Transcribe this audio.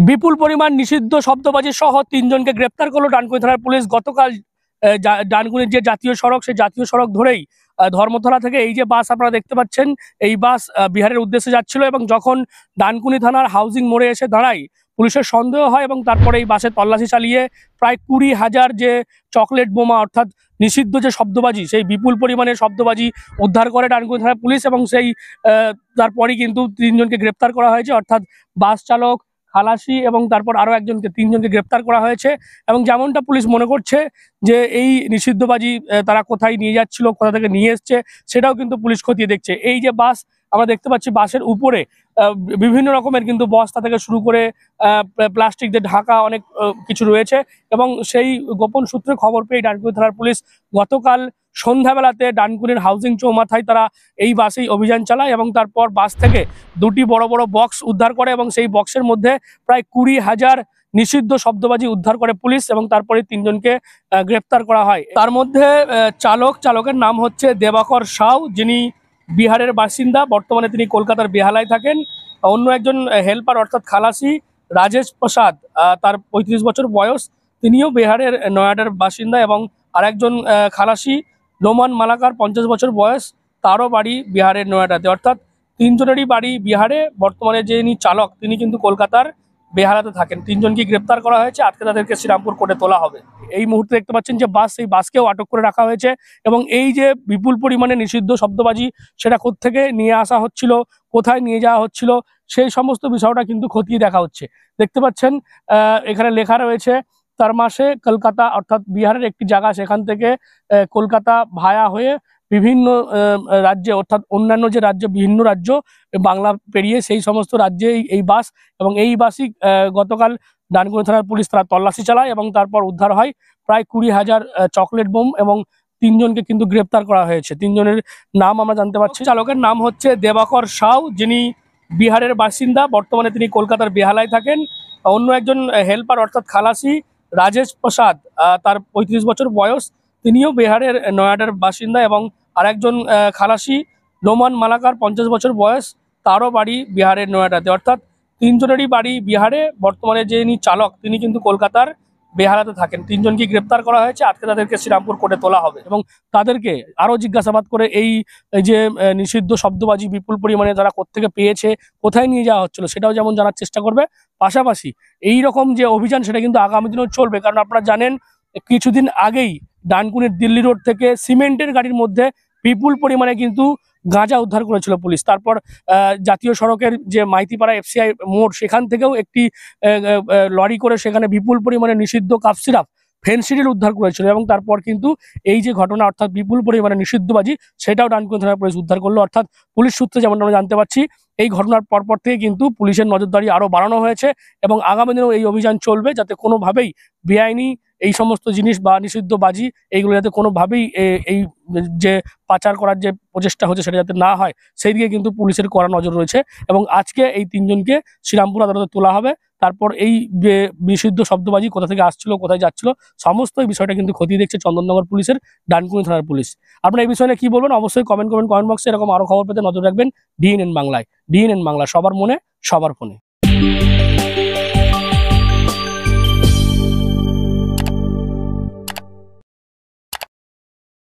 বিপুল পরিমাণ নিষিদ্ধ শব্দবাজি সহ তিনজনকে গ্রেপ্তার করলো ডানকুনি থানার পুলিশ গতকাল। ডানকুনির যে জাতীয় সড়ক, সেই জাতীয় সড়ক ধরেই ধর্মতলা থেকে এই যে বাস আপনারা দেখতে পাচ্ছেন, এই বাস বিহারের উদ্দেশ্যে যাচ্ছিল এবং যখন ডানকুনি থানার হাউজিং মোড়ে এসে দাঁড়ায়, পুলিশের সন্দেহ হয় এবং তারপরে এই বাসে তল্লাশি চালিয়ে প্রায় 20,000 যে চকলেট বোমা অর্থাৎ নিষিদ্ধ যে শব্দবাজি, সেই বিপুল পরিমাণের শব্দবাজি উদ্ধার করে ডানকুনি থানার পুলিশ এবং সেই তারপরেই কিন্তু তিনজনকে গ্রেপ্তার করা হয়েছে, অর্থাৎ বাস চালক, খালাসি এবং তারপর আরও তিনজনকে গ্রেপ্তার করা হয়েছে। এবং যেমনটা পুলিশ মনে করছে যে এই নিষিদ্ধবাজি তারা কোথায় নিয়ে যাচ্ছিল, কোথা থেকে নিয়ে এসছে, সেটাও কিন্তু পুলিশ খতিয়ে দেখছে। এই যে বাস আমরা দেখতে পাচ্ছি, বাসের উপরে বিভিন্ন রকমের কিন্তু বস্তা থেকে শুরু করে প্লাস্টিক দিয়ে ঢাকা অনেক কিছু রয়েছে এবং সেই গোপন সূত্রে খবর পেয়ে ডানকুনি থানার পুলিশ গতকাল সন্ধ্যাবেলাতে ডানকুনির হাউজিং চৌমাথায় তারা এই বাসেই অভিযান চালায় এবং তারপর বাস থেকে দুটি বড় বড় বক্স উদ্ধার করে এবং সেই বক্সের মধ্যে প্রায় 20,000 নিষিদ্ধ শব্দবাজি উদ্ধার করে পুলিশ এবং তারপরে তিনজনকে গ্রেপ্তার করা হয়। তার মধ্যে চালকের নাম হচ্ছে দেবাকর সাউ, যিনি বিহারের বাসিন্দা, বর্তমানে তিনি কলকাতার বেহালায় থাকেন। অন্য একজন হেল্পার অর্থাৎ খালাসি রাজেশ প্রসাদ, তার 35 বছর বয়স, তিনিও বিহারের নয়াডার বাসিন্দা এবং আরেকজন খালাসি রোমান মালাকার 50 বছর বয়স, তারও বাড়ি বিহারের নয়াডাতে। অর্থাৎ তিনজনেরই বাড়ি বিহারে। বর্তমানে যিনি চালক তিনি কিন্তু কলকাতার বেহালাতে থাকেন। তিনজনকে গ্রেপ্তার করা হয়েছে, আজকে তাদেরকে শ্রীরামপুর কোর্টে তোলা হবে। এই মুহূর্তে দেখতে পাচ্ছেন যে বাস, সেই বাসকেও আটক করে রাখা হয়েছে এবং এই যে বিপুল পরিমাণে নিষিদ্ধ শব্দবাজি, সেটা কোত্থেকে নিয়ে আসা হচ্ছিল, কোথায় নিয়ে যাওয়া হচ্ছিল, সেই সমস্ত বিষয়টা কিন্তু খতিয়ে দেখা হচ্ছে। দেখতে পাচ্ছেন এখানে লেখা রয়েছে তার মাসে কলকাতা, অর্থাৎ বিহারের একটি জায়গা, সেখান থেকে কলকাতা ভায়া হয়ে বিভিন্ন রাজ্যে, অর্থাৎ অন্যান্য যে রাজ্য, বিভিন্ন রাজ্য বাংলা পেরিয়ে সেই সমস্ত রাজ্যে এই বাস এবং এই বাসই গতকাল ডানকুনি থানার পুলিশ তারা তল্লাশি চালায় এবং তারপর উদ্ধার হয় প্রায় 20,000 চকলেট বোম এবং তিনজনকে কিন্তু গ্রেপ্তার করা হয়েছে। তিনজনের নাম আমরা জানতে পারছি। চালকের নাম হচ্ছে দেবাকর সাউ, যিনি বিহারের বাসিন্দা, বর্তমানে তিনি কলকাতার বেহালায় থাকেন। অন্য একজন হেল্পার অর্থাৎ খালাসি রাজেশ প্রসাদ, তার 35 বছর বয়স, তিনিও বিহারের নয়াডার বাসিন্দা এবং আরেকজন খালাসি রোমান মালাকার 50 বছর বয়স, তারও বাড়ি বিহারের নয়াডাতে। অর্থাৎ তিনজনেরই বাড়ি বিহারে। বর্তমানে যিনি চালক তিনি কিন্তু কলকাতার বেহালাতে থাকেন। তিনজনকে গ্রেপ্তার করা হয়েছে, আজকে তাদেরকে শ্রীরামপুর কোর্টে তোলা হবে এবং তাদেরকে আরও জিজ্ঞাসাবাদ করে এই যে নিষিদ্ধ শব্দবাজি বিপুল পরিমাণে তারা কোত্থেকে পেয়েছে, কোথায় নিয়ে যাওয়া হচ্ছিল, সেটাও যেমন জানার চেষ্টা করবে। পাশাপাশি এই রকম যে অভিযান, সেটা কিন্তু আগামী দিনেও চলবে। কারণ আপনারা জানেন কিছুদিন আগেই ডানকুনির দিল্লি রোড থেকে সিমেন্টের গাড়ির মধ্যে বিপুল পরিমাণে কিন্তু গাঁজা উদ্ধার করেছিল পুলিশ। তারপর জাতীয় সড়কের যে মাইতিপাড়া FCI মোড়, সেখান থেকেও একটি লরি করে সেখানে বিপুল পরিমাণে নিষিদ্ধ কাপ সিরাপ, ফেনসিডিল উদ্ধার করেছিল এবং তারপর কিন্তু এই যে ঘটনা, অর্থাৎ বিপুল পরিমাণে নিষিদ্ধবাজি, সেটাও ডানকুনি থানার পুলিশ উদ্ধার করলো। অর্থাৎ পুলিশ সূত্রে যেমন আমরা জানতে পারছি, এই ঘটনার পরপর থেকে কিন্তু পুলিশের নজরদারি আরও বাড়ানো হয়েছে এবং আগামী দিনেও এই অভিযান চলবে, যাতে কোনোভাবেই বেআইনি এই সমস্ত জিনিস বা নিষিদ্ধ বাজি এইগুলো যাতে কোনোভাবেই এই যে পাচার করার যে প্রচেষ্টা হচ্ছে, সেটা যাতে না হয়, সেই দিকে কিন্তু পুলিশের কড়া নজর রয়েছে। এবং আজকে এই তিনজনকে শ্রীরামপুর আদালতে তোলা হবে। তারপর এই যে নিষিদ্ধ শব্দবাজি কোথা থেকে আসছিল, কোথায় যাচ্ছিল, সমস্ত এই বিষয়টা কিন্তু খতিয়ে দেখছে চন্দননগর পুলিশের, ডানকুনি থানার পুলিশ। আপনারা এই বিষয়ে কি বলবেন অবশ্যই কমেন্ট বক্সে। এরকম আরো খবর পেতে নজর রাখবেন DNN বাংলায়। DNN বাংলা, সবার মনে, সবার ফোনে।